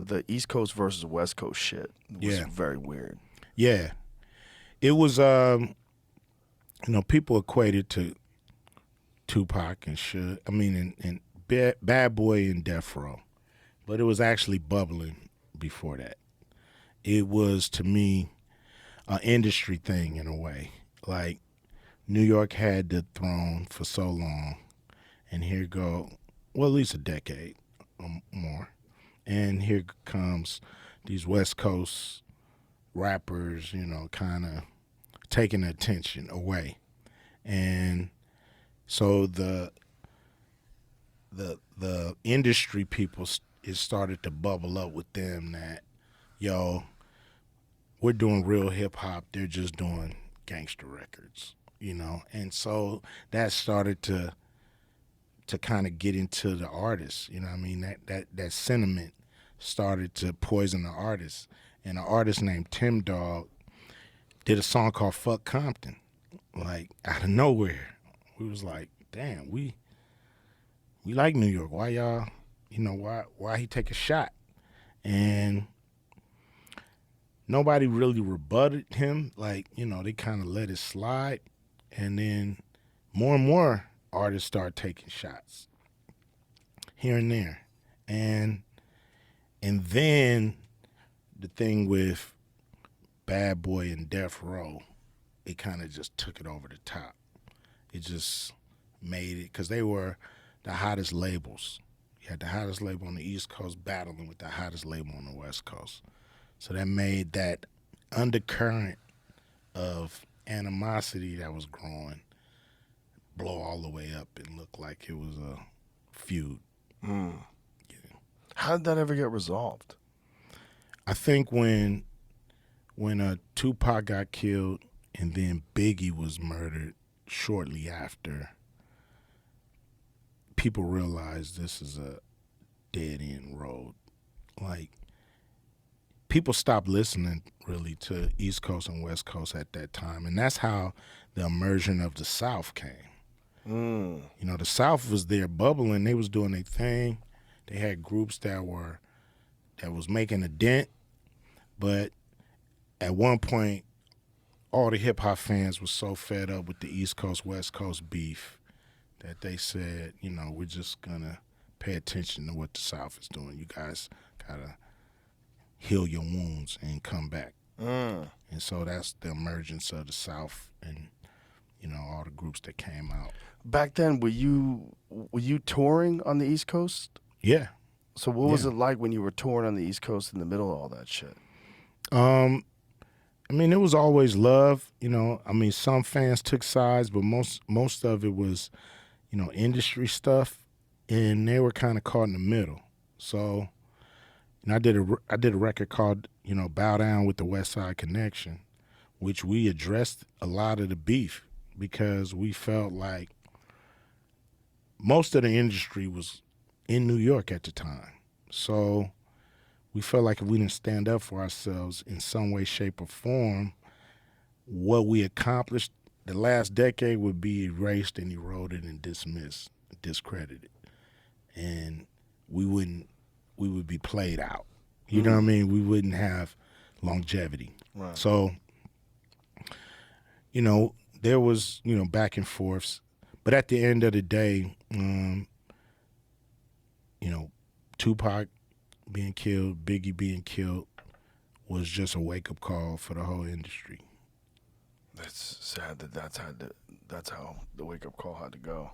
the East Coast versus West Coast shit was Yeah. very weird. Yeah. It was, people equated to Tupac and and Bad Boy and Death Row. But it was actually bubbling before that. It was, to me, an industry thing in a way. Like, New York had the throne for so long, and here go, well, at least a decade or more. And here comes these West Coast rappers, kind of taking attention away. And so the industry people, it started to bubble up with them that, yo, we're doing real hip hop. They're just doing gangster records, And so that started to kind of get into the artists, That sentiment started to poison the artists. And an artist named Tim Dog did a song called Fuck Compton, like out of nowhere. We was like, damn, we like New York. Why y'all, why he take a shot? And nobody really rebutted him. Like, they kind of let it slide. And then more and more artists start taking shots here and there. And then the thing with Bad Boy and Death Row, it kind of just took it over the top. It just made it, because they were the hottest labels. You had the hottest label on the East Coast battling with the hottest label on the West Coast. So that made that undercurrent of animosity that was growing blow all the way up and look like it was a feud. Mm. Yeah. How did that ever get resolved? I think when Tupac got killed and then Biggie was murdered shortly after, people realized this is a dead end road. Like, people stopped listening really to East Coast and West Coast at that time, and that's how the immersion of the South came. Mm. The South was there bubbling. They was doing their thing. They had groups that was making a dent, but at one point, all the hip hop fans were so fed up with the East Coast West Coast beef that they said, we're just gonna pay attention to what the South is doing. You guys gotta heal your wounds and come back. Mm. And so that's the emergence of the South and, all the groups that came out. Back then, were you touring on the East Coast? Yeah. So what was it like when you were touring on the East Coast in the middle of all that shit? It was always love. Some fans took sides, but most of it was, industry stuff, and they were kind of caught in the middle. So, I did a record called, Bow Down with the West Side Connection, which we addressed a lot of the beef because we felt like most of the industry was in New York at the time. So we felt like if we didn't stand up for ourselves in some way, shape, or form, what we accomplished the last decade would be erased and eroded and dismissed, discredited. And we would be played out. You know what I mean? We wouldn't have longevity. Right. So, there was, back and forths. But at the end of the day, Tupac being killed, Biggie being killed was just a wake-up call for the whole industry. That's sad that's how the wake-up call had to go.